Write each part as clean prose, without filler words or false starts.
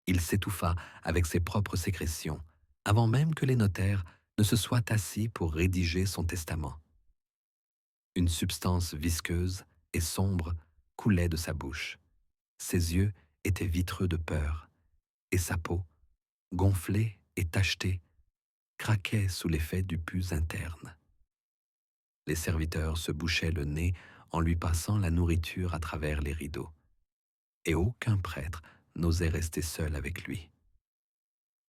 Il s'étouffa avec ses propres sécrétions, avant même que les notaires ne se soient assis pour rédiger son testament. Une substance visqueuse et sombre coulait de sa bouche. Ses yeux étaient vitreux de peur, et sa peau, gonflée et tachetée, craquait sous l'effet du pus interne. Les serviteurs se bouchaient le nez en lui passant la nourriture à travers les rideaux, et aucun prêtre n'osait rester seul avec lui.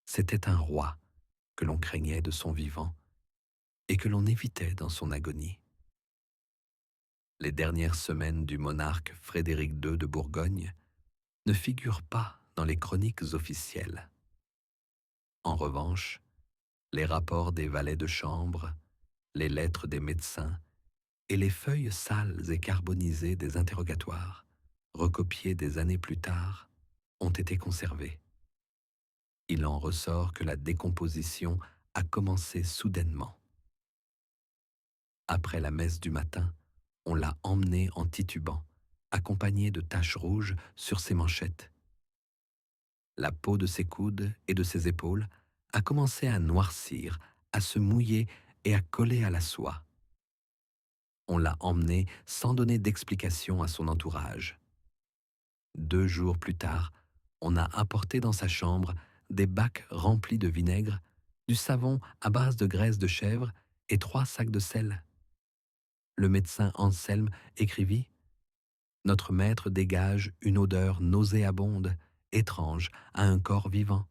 C'était un roi que l'on craignait de son vivant et que l'on évitait dans son agonie. Les dernières semaines du monarque Frédéric II de Bourgogne ne figurent pas dans les chroniques officielles. En revanche, les rapports des valets de chambre, les lettres des médecins et les feuilles sales et carbonisées des interrogatoires, recopiées des années plus tard, ont été conservés. Il en ressort que la décomposition a commencé soudainement. Après la messe du matin, on l'a emmené en titubant, accompagné de taches rouges sur ses manchettes. La peau de ses coudes et de ses épaules a commencé à noircir, à se mouiller et à coller à la soie. On l'a emmené sans donner d'explication à son entourage. 2 jours plus tard, on a apporté dans sa chambre des bacs remplis de vinaigre, du savon à base de graisse de chèvre et 3 sacs de sel. Le médecin Anselme écrivit: Notre maître dégage une odeur nauséabonde, étrange à un corps vivant.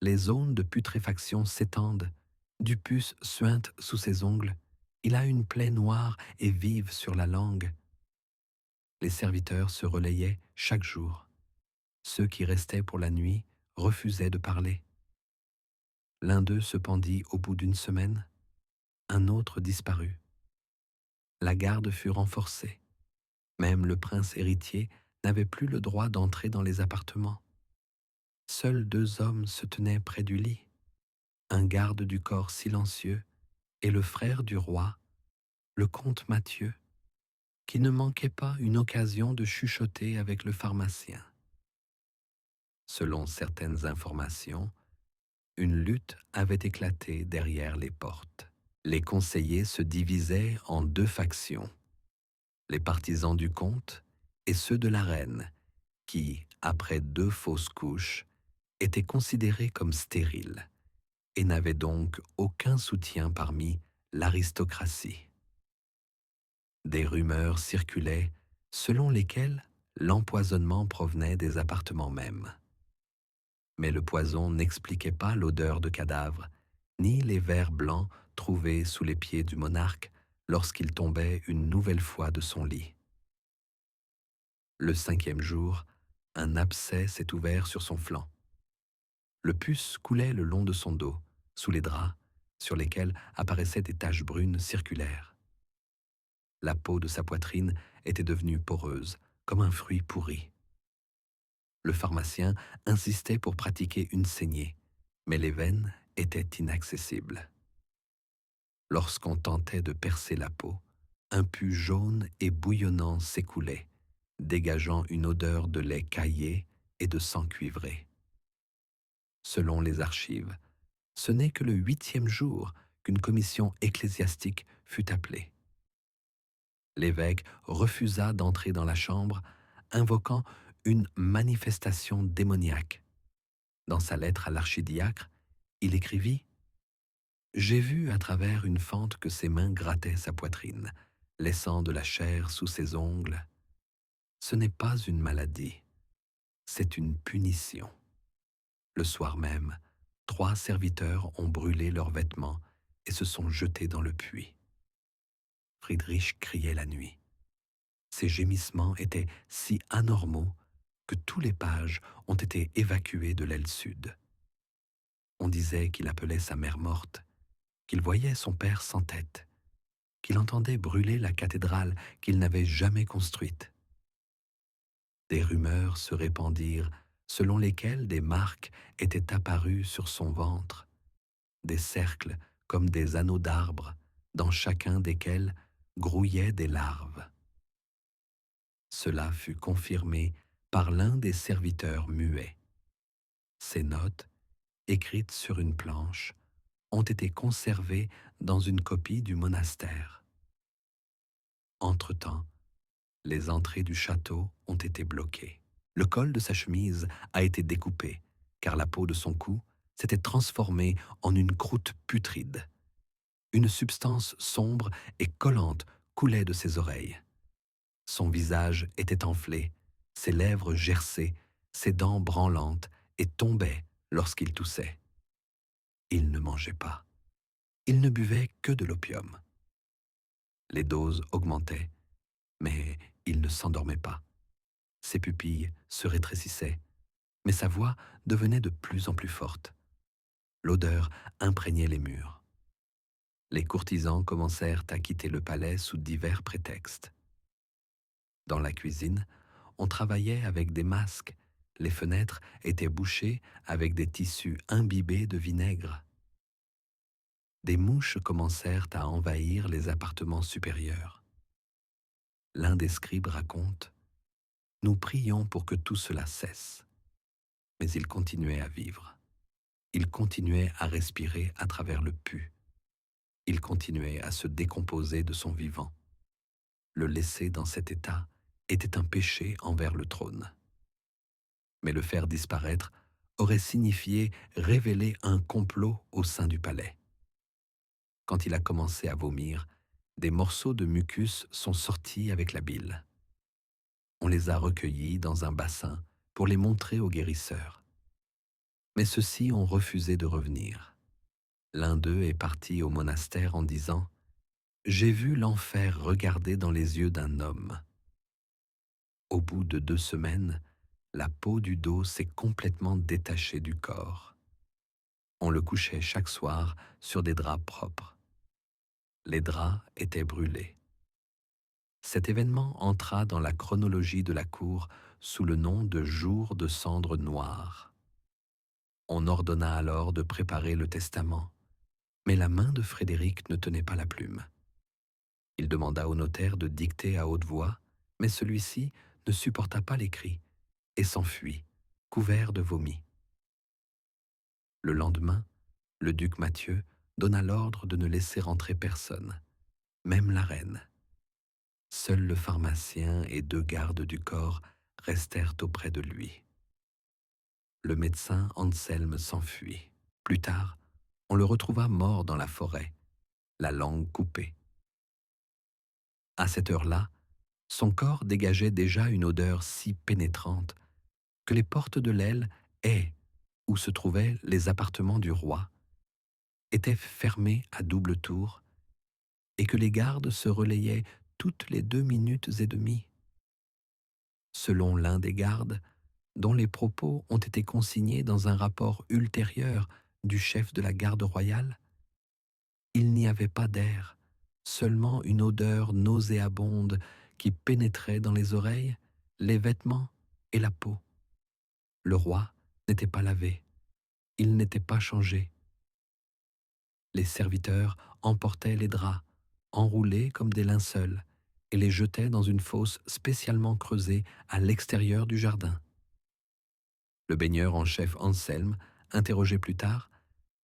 Les zones de putréfaction s'étendent, du pus suinte sous ses ongles, il a une plaie noire et vive sur la langue. Les serviteurs se relayaient chaque jour. Ceux qui restaient pour la nuit refusaient de parler. L'un d'eux se pendit au bout d'une semaine, un autre disparut. La garde fut renforcée. Même le prince héritier n'avait plus le droit d'entrer dans les appartements. Seuls 2 hommes se tenaient près du lit, un garde du corps silencieux et le frère du roi, le comte Mathieu, qui ne manquait pas une occasion de chuchoter avec le pharmacien. Selon certaines informations, une lutte avait éclaté derrière les portes. Les conseillers se divisaient en 2 factions, les partisans du comte et ceux de la reine, qui, après 2 fausses couches, étaient considérés comme stériles et n'avaient donc aucun soutien parmi l'aristocratie. Des rumeurs circulaient selon lesquelles l'empoisonnement provenait des appartements mêmes. Mais le poison n'expliquait pas l'odeur de cadavre, ni les vers blancs trouvés sous les pieds du monarque lorsqu'il tombait une nouvelle fois de son lit. Le 5e jour, un abcès s'est ouvert sur son flanc. Le pus coulait le long de son dos, sous les draps, sur lesquels apparaissaient des taches brunes circulaires. La peau de sa poitrine était devenue poreuse, comme un fruit pourri. Le pharmacien insistait pour pratiquer une saignée, mais les veines étaient inaccessibles. Lorsqu'on tentait de percer la peau, un pus jaune et bouillonnant s'écoulait, dégageant une odeur de lait caillé et de sang cuivré. Selon les archives, ce n'est que le 8e jour qu'une commission ecclésiastique fut appelée. L'évêque refusa d'entrer dans la chambre, invoquant une manifestation démoniaque. Dans sa lettre à l'archidiacre, il écrivit: J'ai vu à travers une fente que ses mains grattaient sa poitrine, laissant de la chair sous ses ongles. Ce n'est pas une maladie, c'est une punition. Le soir même, 3 serviteurs ont brûlé leurs vêtements et se sont jetés dans le puits. Friedrich criait la nuit. Ses gémissements étaient si anormaux que tous les pages ont été évacués de l'aile sud. On disait qu'il appelait sa mère morte, qu'il voyait son père sans tête, qu'il entendait brûler la cathédrale qu'il n'avait jamais construite. Des rumeurs se répandirent selon lesquelles des marques étaient apparues sur son ventre, des cercles comme des anneaux d'arbres, dans chacun desquels grouillaient des larves. Cela fut confirmé par l'un des serviteurs muets. Ces notes, écrites sur une planche, ont été conservées dans une copie du monastère. Entre-temps, les entrées du château ont été bloquées. Le col de sa chemise a été découpé, car la peau de son cou s'était transformée en une croûte putride. Une substance sombre et collante coulait de ses oreilles. Son visage était enflé, ses lèvres gercées, ses dents branlantes et tombaient lorsqu'il toussait. Il ne mangeait pas. Il ne buvait que de l'opium. Les doses augmentaient, mais il ne s'endormait pas. Ses pupilles se rétrécissaient, mais sa voix devenait de plus en plus forte. L'odeur imprégnait les murs. Les courtisans commencèrent à quitter le palais sous divers prétextes. Dans la cuisine, on travaillait avec des masques. Les fenêtres étaient bouchées avec des tissus imbibés de vinaigre. Des mouches commencèrent à envahir les appartements supérieurs. L'un des scribes raconte: Nous prions pour que tout cela cesse. Mais il continuait à vivre. Il continuait à respirer à travers le pus. Il continuait à se décomposer de son vivant. Le laisser dans cet état était un péché envers le trône. Mais le faire disparaître aurait signifié révéler un complot au sein du palais. Quand il a commencé à vomir, des morceaux de mucus sont sortis avec la bile. On les a recueillis dans un bassin pour les montrer aux guérisseurs. Mais ceux-ci ont refusé de revenir. L'un d'eux est parti au monastère en disant: J'ai vu l'enfer regarder dans les yeux d'un homme. Au bout de 2 semaines, la peau du dos s'est complètement détachée du corps. On le couchait chaque soir sur des draps propres. Les draps étaient brûlés. Cet événement entra dans la chronologie de la cour sous le nom de jour de cendres noires. On ordonna alors de préparer le testament, mais la main de Frédéric ne tenait pas la plume. Il demanda au notaire de dicter à haute voix, mais celui-ci ne supporta pas les cris et s'enfuit, couvert de vomi. Le lendemain, le duc Mathieu donna l'ordre de ne laisser entrer personne, même la reine. Seul le pharmacien et 2 gardes du corps restèrent auprès de lui. Le médecin Anselme s'enfuit. Plus tard, on le retrouva mort dans la forêt, la langue coupée. À cette heure-là, son corps dégageait déjà une odeur si pénétrante que les portes de l'aile et où se trouvaient les appartements du roi étaient fermées à double tour et que les gardes se relayaient toutes les 2 minutes et demie. Selon l'un des gardes, dont les propos ont été consignés dans un rapport ultérieur du chef de la garde royale, il n'y avait pas d'air, seulement une odeur nauséabonde qui pénétrait dans les oreilles, les vêtements et la peau. Le roi n'était pas lavé, il n'était pas changé. Les serviteurs emportaient les draps, enroulés comme des linceuls, et les jetaient dans une fosse spécialement creusée à l'extérieur du jardin. Le baigneur en chef Anselme, interrogé plus tard,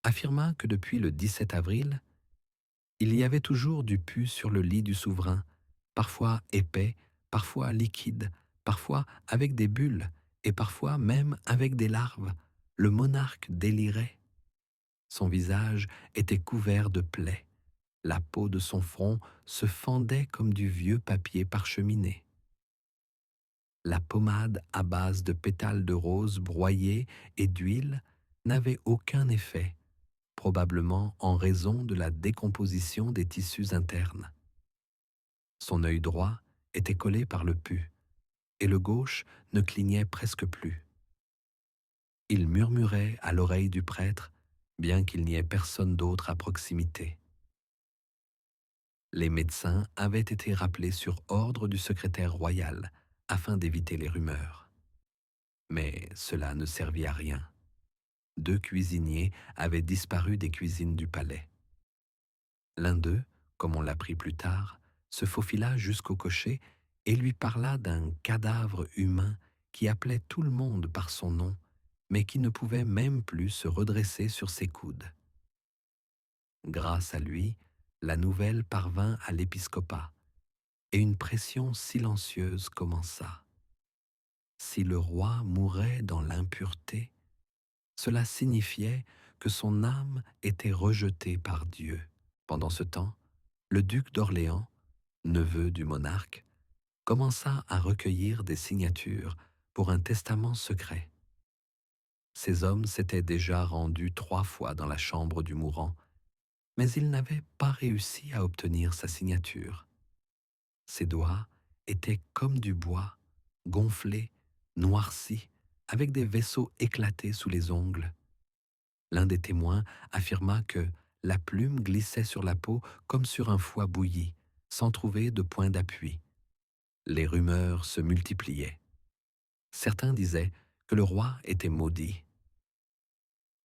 affirma que depuis le 17 avril, il y avait toujours du pus sur le lit du souverain, parfois épais, parfois liquide, parfois avec des bulles, et parfois même avec des larves. Le monarque délirait. Son visage était couvert de plaies. La peau de son front se fendait comme du vieux papier parcheminé. La pommade à base de pétales de rose broyés et d'huile n'avait aucun effet, probablement en raison de la décomposition des tissus internes. Son œil droit était collé par le pus, et le gauche ne clignait presque plus. Il murmurait à l'oreille du prêtre, bien qu'il n'y ait personne d'autre à proximité. Les médecins avaient été rappelés sur ordre du secrétaire royal afin d'éviter les rumeurs. Mais cela ne servit à rien. 2 cuisiniers avaient disparu des cuisines du palais. L'un d'eux, comme on l'apprit plus tard, se faufila jusqu'au cocher et lui parla d'un cadavre humain qui appelait tout le monde par son nom, mais qui ne pouvait même plus se redresser sur ses coudes. Grâce à lui, la nouvelle parvint à l'épiscopat, et une pression silencieuse commença. Si le roi mourait dans l'impureté, cela signifiait que son âme était rejetée par Dieu. Pendant ce temps, le duc d'Orléans, neveu du monarque, commença à recueillir des signatures pour un testament secret. Ces hommes s'étaient déjà rendus 3 fois dans la chambre du mourant, mais ils n'avaient pas réussi à obtenir sa signature. Ses doigts étaient comme du bois, gonflés, noircis, avec des vaisseaux éclatés sous les ongles. L'un des témoins affirma que la plume glissait sur la peau comme sur un foie bouilli, sans trouver de point d'appui. Les rumeurs se multipliaient. Certains disaient que le roi était maudit,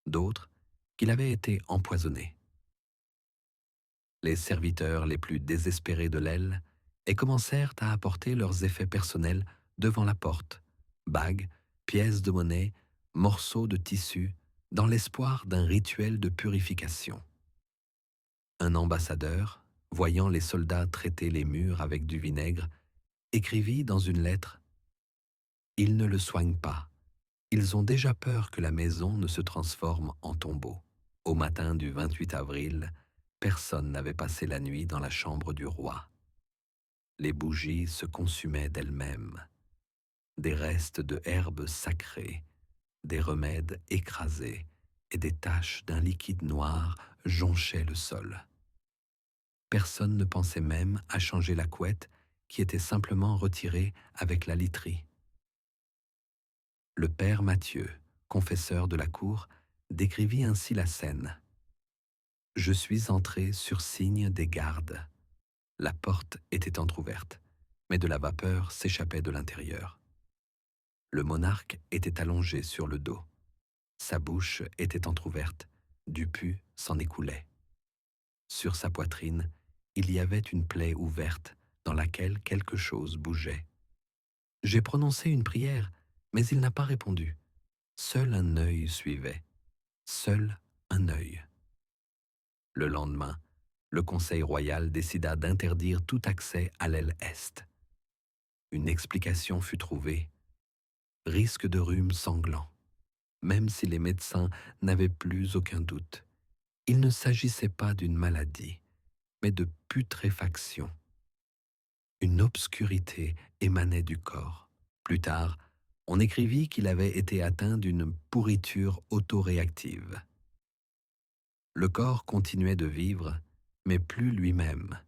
d'autres qu'il avait été empoisonné. Les serviteurs les plus désespérés de l'aile et commencèrent à apporter leurs effets personnels devant la porte, bagues, pièces de monnaie, morceaux de tissu, dans l'espoir d'un rituel de purification. Un ambassadeur, voyant les soldats traiter les murs avec du vinaigre, écrivit dans une lettre « Ils ne le soignent pas. Ils ont déjà peur que la maison ne se transforme en tombeau. » Au matin du 28 avril, personne n'avait passé la nuit dans la chambre du roi. Les bougies se consumaient d'elles-mêmes. Des restes de herbes sacrées, des remèdes écrasés et des taches d'un liquide noir jonchaient le sol. Personne ne pensait même à changer la couette qui était simplement retirée avec la literie. Le père Mathieu, confesseur de la cour, décrivit ainsi la scène. « Je suis entré sur signe des gardes. La porte était entr'ouverte, mais de la vapeur s'échappait de l'intérieur. Le monarque était allongé sur le dos. Sa bouche était entr'ouverte, du pus s'en écoulait. Sur sa poitrine, il y avait une plaie ouverte dans laquelle quelque chose bougeait. J'ai prononcé une prière, mais il n'a pas répondu. Seul un œil suivait. Seul un œil. » Le lendemain, le Conseil royal décida d'interdire tout accès à l'aile est. Une explication fut trouvée. Risque de rhume sanglant. Même si les médecins n'avaient plus aucun doute, il ne s'agissait pas d'une maladie, mais de putréfaction. Une obscurité émanait du corps. Plus tard, on écrivit qu'il avait été atteint d'une pourriture autoréactive. Le corps continuait de vivre, mais plus lui-même.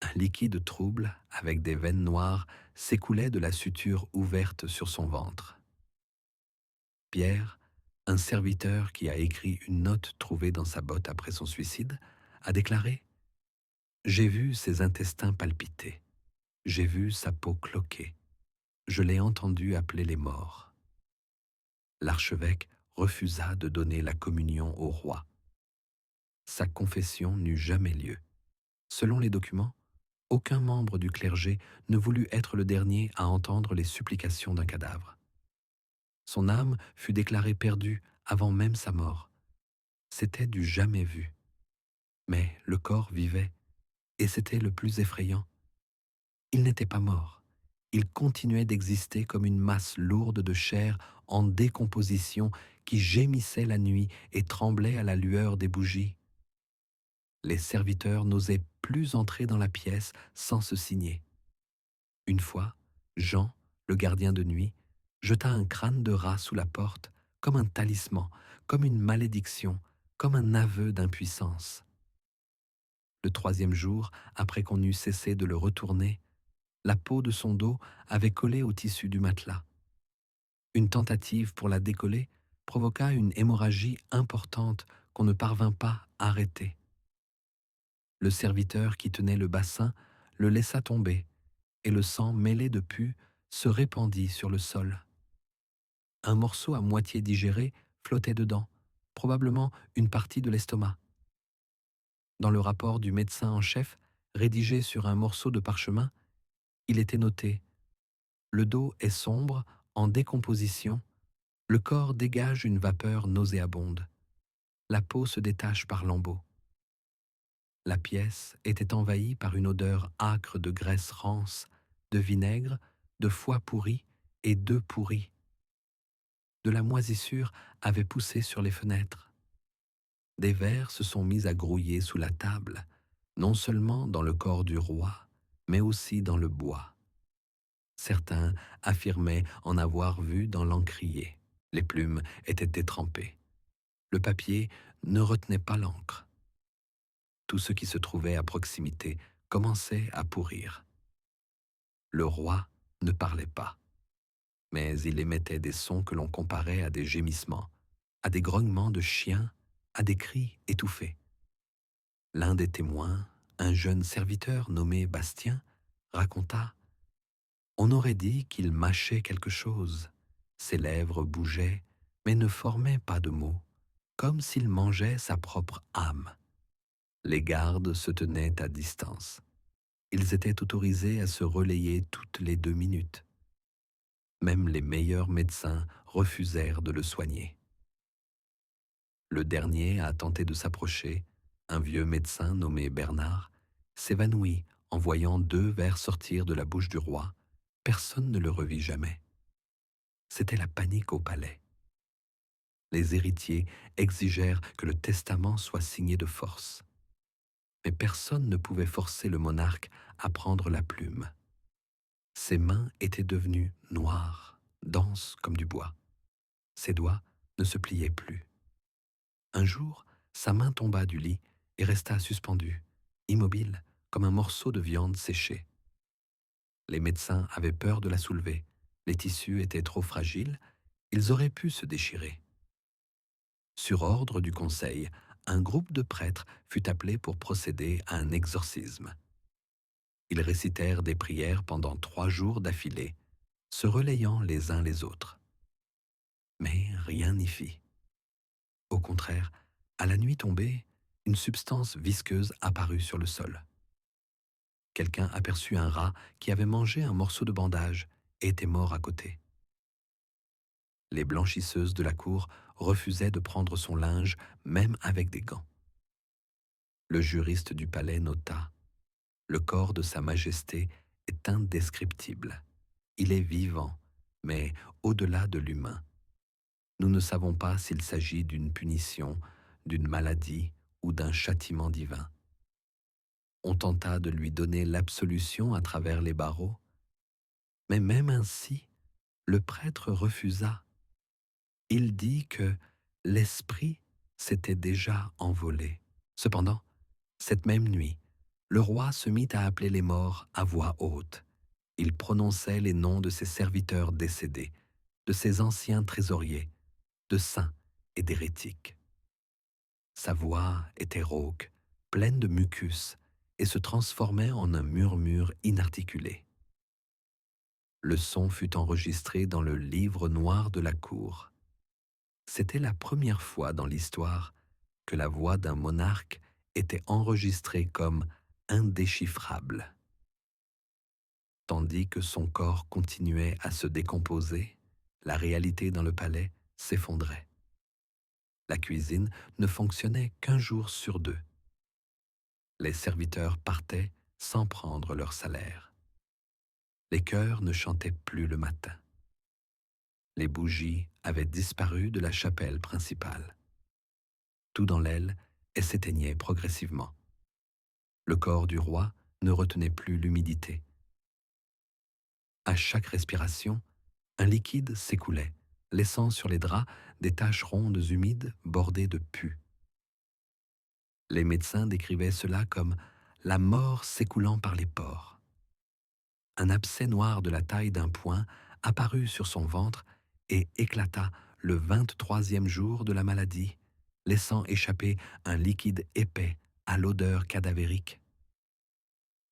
Un liquide trouble, avec des veines noires, s'écoulait de la suture ouverte sur son ventre. Pierre, un serviteur qui a écrit une note trouvée dans sa botte après son suicide, a déclaré « J'ai vu ses intestins palpiter. J'ai vu sa peau cloquer. Je l'ai entendu appeler les morts. » L'archevêque refusa de donner la communion au roi. Sa confession n'eut jamais lieu. Selon les documents, aucun membre du clergé ne voulut être le dernier à entendre les supplications d'un cadavre. Son âme fut déclarée perdue avant même sa mort. C'était du jamais vu. Mais le corps vivait, et c'était le plus effrayant. Il n'était pas mort. Il continuait d'exister comme une masse lourde de chair en décomposition qui gémissait la nuit et tremblait à la lueur des bougies. Les serviteurs n'osaient plus entrer dans la pièce sans se signer. Une fois, Jean, le gardien de nuit, jeta un crâne de rat sous la porte, comme un talisman, comme une malédiction, comme un aveu d'impuissance. Le 3e jour, après qu'on eut cessé de le retourner, la peau de son dos avait collé au tissu du matelas. Une tentative pour la décoller provoqua une hémorragie importante qu'on ne parvint pas à arrêter. Le serviteur qui tenait le bassin le laissa tomber, et le sang mêlé de pus se répandit sur le sol. Un morceau à moitié digéré flottait dedans, probablement une partie de l'estomac. Dans le rapport du médecin en chef, rédigé sur un morceau de parchemin, il était noté « Le dos est sombre, en décomposition, Le corps dégage une vapeur nauséabonde. La peau se détache par lambeaux. La pièce était envahie par une odeur âcre de graisse rance, de vinaigre, de foie pourri et d'œufs pourris. De la moisissure avait poussé sur les fenêtres. Des vers se sont mis à grouiller sous la table, non seulement dans le corps du roi, mais aussi dans le bois. Certains affirmaient en avoir vu dans l'encrier. Les plumes étaient détrempées. Le papier ne retenait pas l'encre. Tout ce qui se trouvait à proximité commençait à pourrir. Le roi ne parlait pas, mais il émettait des sons que l'on comparait à des gémissements, à des grognements de chiens, à des cris étouffés. L'un des témoins, un jeune serviteur nommé Bastien, raconta: On aurait dit qu'il mâchait quelque chose. Ses lèvres bougeaient, mais ne formaient pas de mots, comme s'il mangeait sa propre âme. Les gardes se tenaient à distance. Ils étaient autorisés à se relayer toutes les 2 minutes. Même les meilleurs médecins refusèrent de le soigner. Le dernier à tenter de s'approcher, un vieux médecin nommé Bernard, s'évanouit en voyant 2 vers sortir de la bouche du roi. Personne ne le revit jamais. C'était la panique au palais. Les héritiers exigèrent que le testament soit signé de force. Mais personne ne pouvait forcer le monarque à prendre la plume. Ses mains étaient devenues noires, denses comme du bois. Ses doigts ne se pliaient plus. Un jour, sa main tomba du lit et resta suspendue, immobile, comme un morceau de viande séchée. Les médecins avaient peur de la soulever. Les tissus étaient trop fragiles, ils auraient pu se déchirer. Sur ordre du conseil, un groupe de prêtres fut appelé pour procéder à un exorcisme. Ils récitèrent des prières pendant 3 jours d'affilée, se relayant les uns les autres. Mais rien n'y fit. Au contraire, à la nuit tombée, une substance visqueuse apparut sur le sol. Quelqu'un aperçut un rat qui avait mangé un morceau de bandage et était mort à côté. Les blanchisseuses de la cour refusaient de prendre son linge, même avec des gants. Le juriste du palais nota: Le corps de Sa Majesté est indescriptible. Il est vivant, mais au-delà de l'humain. Nous ne savons pas s'il s'agit d'une punition, d'une maladie ou d'un châtiment divin. On tenta de lui donner l'absolution à travers les barreaux, mais même ainsi, le prêtre refusa. Il dit que l'esprit s'était déjà envolé. Cependant, cette même nuit, le roi se mit à appeler les morts à voix haute. Il prononçait les noms de ses serviteurs décédés, de ses anciens trésoriers, de saints et d'hérétiques. Sa voix était rauque, pleine de mucus, et se transformait en un murmure inarticulé. Le son fut enregistré dans le livre noir de la cour. C'était la première fois dans l'histoire que la voix d'un monarque était enregistrée comme indéchiffrable. Tandis que son corps continuait à se décomposer, la réalité dans le palais s'effondrait. La cuisine ne fonctionnait qu'1 jour sur 2. Les serviteurs partaient sans prendre leur salaire. Les chœurs ne chantaient plus le matin. Les bougies avaient disparu de la chapelle principale. Tout dans l'aile et s'éteignait progressivement. Le corps du roi ne retenait plus l'humidité. À chaque respiration, un liquide s'écoulait, laissant sur les draps des taches rondes humides bordées de pus. Les médecins décrivaient cela comme la mort s'écoulant par les pores. Un abcès noir de la taille d'un poing apparut sur son ventre et éclata le 23e jour de la maladie, laissant échapper un liquide épais à l'odeur cadavérique.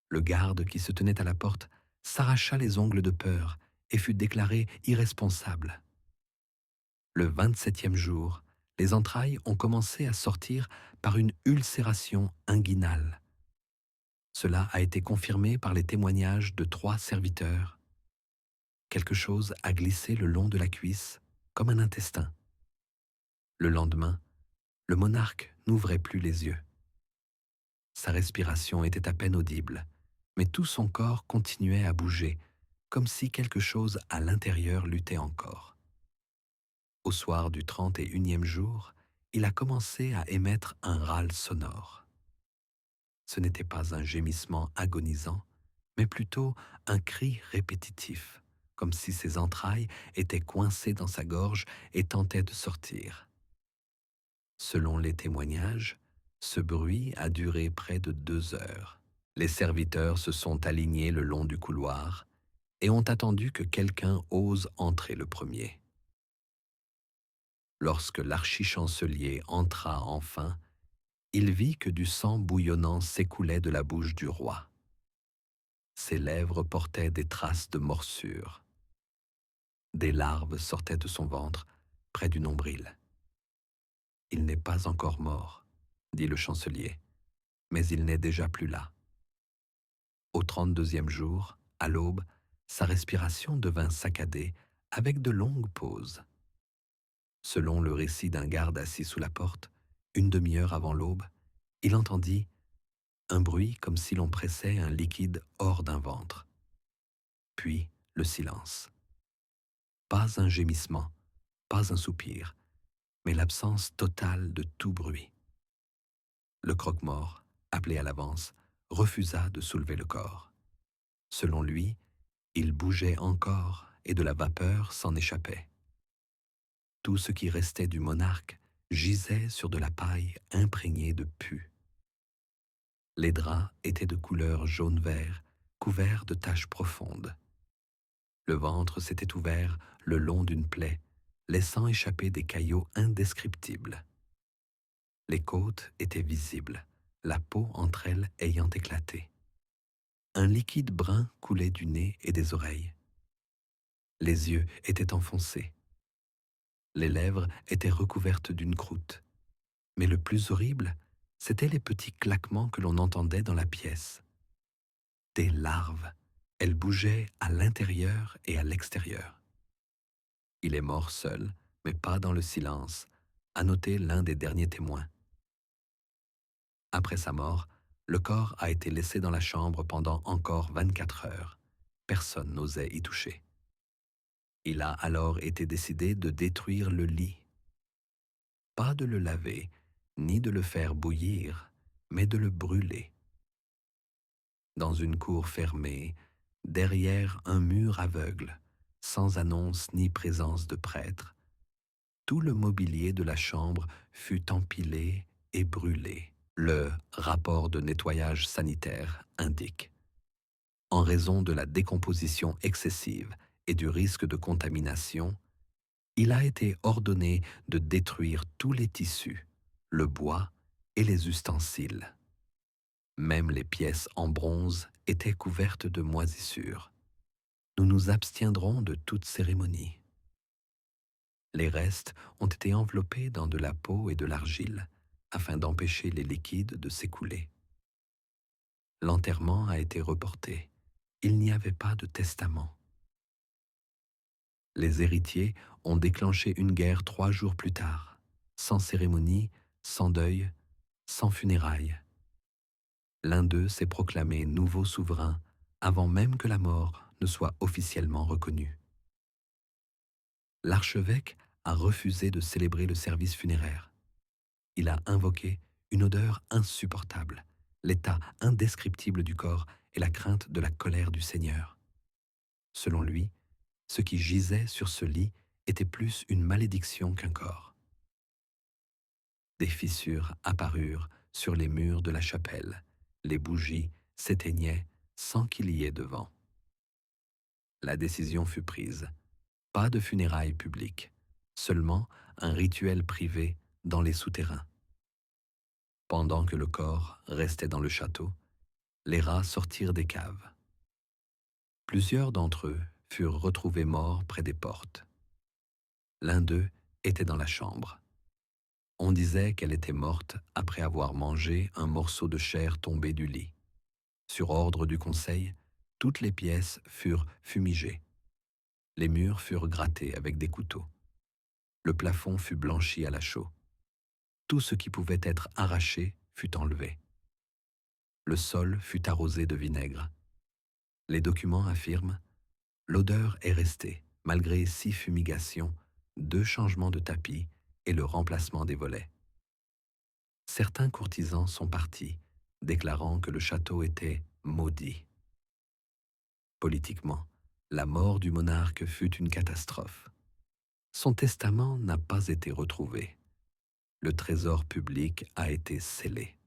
Le garde qui se tenait à la porte s'arracha les ongles de peur et fut déclaré irresponsable. Le 27e jour, les entrailles ont commencé à sortir par une ulcération inguinale. Cela a été confirmé par les témoignages de 3 serviteurs. Quelque chose a glissé le long de la cuisse, comme un intestin. Le lendemain, le monarque n'ouvrait plus les yeux. Sa respiration était à peine audible, mais tout son corps continuait à bouger, comme si quelque chose à l'intérieur luttait encore. Au soir du 31e jour, il a commencé à émettre un râle sonore. Ce n'était pas un gémissement agonisant, mais plutôt un cri répétitif, comme si ses entrailles étaient coincées dans sa gorge et tentaient de sortir. Selon les témoignages, ce bruit a duré près de 2 heures. Les serviteurs se sont alignés le long du couloir et ont attendu que quelqu'un ose entrer le premier. Lorsque l'archichancelier entra enfin, il vit que du sang bouillonnant s'écoulait de la bouche du roi. Ses lèvres portaient des traces de morsure. Des larves sortaient de son ventre, près du nombril. « Il n'est pas encore mort, » dit le chancelier, « mais il n'est déjà plus là. » Au 32e jour, à l'aube, sa respiration devint saccadée avec de longues pauses. Selon le récit d'un garde assis sous la porte, une demi-heure avant l'aube, il entendit un bruit comme si l'on pressait un liquide hors d'un ventre. Puis le silence. Pas un gémissement, pas un soupir, mais l'absence totale de tout bruit. Le croque-mort, appelé à l'avance, refusa de soulever le corps. Selon lui, il bougeait encore et de la vapeur s'en échappait. Tout ce qui restait du monarque gisait sur de la paille imprégnée de pus. Les draps étaient de couleur jaune-vert, couverts de taches profondes. Le ventre s'était ouvert le long d'une plaie, laissant échapper des caillots indescriptibles. Les côtes étaient visibles, la peau entre elles ayant éclaté. Un liquide brun coulait du nez et des oreilles. Les yeux étaient enfoncés. Les lèvres étaient recouvertes d'une croûte. Mais le plus horrible, c'étaient les petits claquements que l'on entendait dans la pièce. Des larves. Elles bougeaient à l'intérieur et à l'extérieur. Il est mort seul, mais pas dans le silence, a noté l'un des derniers témoins. Après sa mort, le corps a été laissé dans la chambre pendant encore 24 heures. Personne n'osait y toucher. Il a alors été décidé de détruire le lit. Pas de le laver, ni de le faire bouillir, mais de le brûler. Dans une cour fermée, derrière un mur aveugle, sans annonce ni présence de prêtre, tout le mobilier de la chambre fut empilé et brûlé. Le rapport de nettoyage sanitaire indique. En raison de la décomposition excessive et du risque de contamination, il a été ordonné de détruire tous les tissus, le bois et les ustensiles. Même les pièces en bronze étaient couvertes de moisissures. Nous nous abstiendrons de toute cérémonie. Les restes ont été enveloppés dans de la peau et de l'argile afin d'empêcher les liquides de s'écouler. L'enterrement a été reporté. Il n'y avait pas de testament. Les héritiers ont déclenché une guerre 3 jours plus tard, sans cérémonie, sans deuil, sans funérailles. L'un d'eux s'est proclamé nouveau souverain avant même que la mort ne soit officiellement reconnue. L'archevêque a refusé de célébrer le service funéraire. Il a invoqué une odeur insupportable, l'état indescriptible du corps et la crainte de la colère du Seigneur. Selon lui, ce qui gisait sur ce lit était plus une malédiction qu'un corps. Des fissures apparurent sur les murs de la chapelle. Les bougies s'éteignaient sans qu'il y ait de vent. La décision fut prise. Pas de funérailles publiques, seulement un rituel privé dans les souterrains. Pendant que le corps restait dans le château, les rats sortirent des caves. Plusieurs d'entre eux furent retrouvés morts près des portes. L'un d'eux était dans la chambre. On disait qu'elle était morte après avoir mangé un morceau de chair tombé du lit. Sur ordre du conseil, toutes les pièces furent fumigées. Les murs furent grattés avec des couteaux. Le plafond fut blanchi à la chaux. Tout ce qui pouvait être arraché fut enlevé. Le sol fut arrosé de vinaigre. Les documents affirment: l'odeur est restée, malgré 6 fumigations, 2 changements de tapis et le remplacement des volets. Certains courtisans sont partis, déclarant que le château était maudit. Politiquement, la mort du monarque fut une catastrophe. Son testament n'a pas été retrouvé. Le trésor public a été scellé.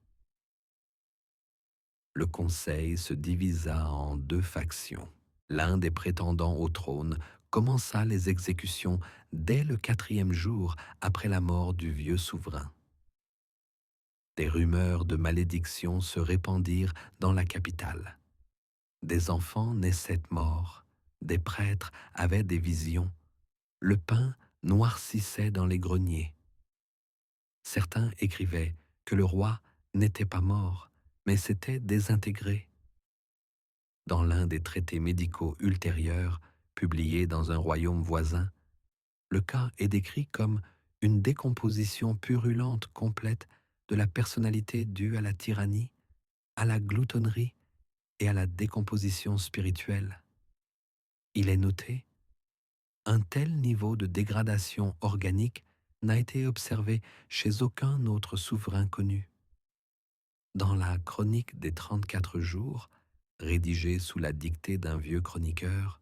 Le conseil se divisa en 2 factions. L'un des prétendants au trône commença les exécutions dès le 4e jour après la mort du vieux souverain. Des rumeurs de malédiction se répandirent dans la capitale. Des enfants naissaient morts, des prêtres avaient des visions, le pain noircissait dans les greniers. Certains écrivaient que le roi n'était pas mort, mais s'était désintégré. Dans l'un des traités médicaux ultérieurs, publiés dans un royaume voisin, le cas est décrit comme une décomposition purulente complète de la personnalité due à la tyrannie, à la gloutonnerie et à la décomposition spirituelle. Il est noté: un tel niveau de dégradation organique n'a été observé chez aucun autre souverain connu. Dans la chronique des 34 jours, rédigée sous la dictée d'un vieux chroniqueur,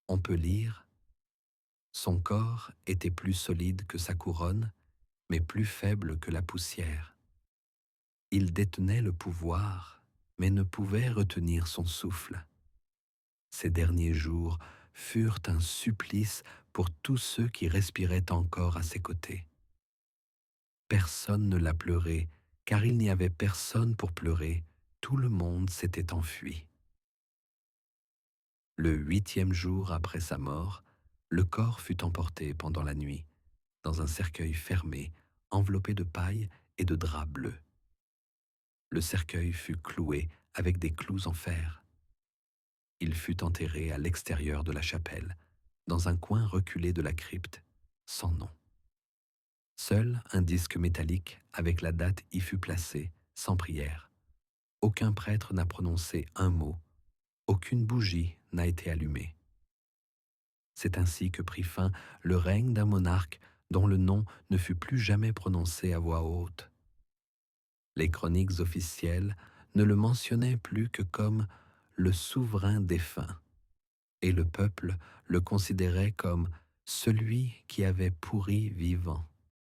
on peut lire: son corps était plus solide que sa couronne, mais plus faible que la poussière. Il détenait le pouvoir, mais ne pouvait retenir son souffle. Ces derniers jours furent un supplice pour tous ceux qui respiraient encore à ses côtés. Personne ne l'a pleuré, car il n'y avait personne pour pleurer, tout le monde s'était enfui. Le 8e jour après sa mort, le corps fut emporté pendant la nuit, dans un cercueil fermé, enveloppé de paille et de drap bleu. Le cercueil fut cloué avec des clous en fer. Il fut enterré à l'extérieur de la chapelle, dans un coin reculé de la crypte, sans nom. Seul un disque métallique avec la date y fut placé, sans prière. Aucun prêtre n'a prononcé un mot, aucune bougie n'a été allumée. C'est ainsi que prit fin le règne d'un monarque dont le nom ne fut plus jamais prononcé à voix haute. Les chroniques officielles ne le mentionnaient plus que comme le souverain défunt, et le peuple le considérait comme celui qui avait pourri vivant.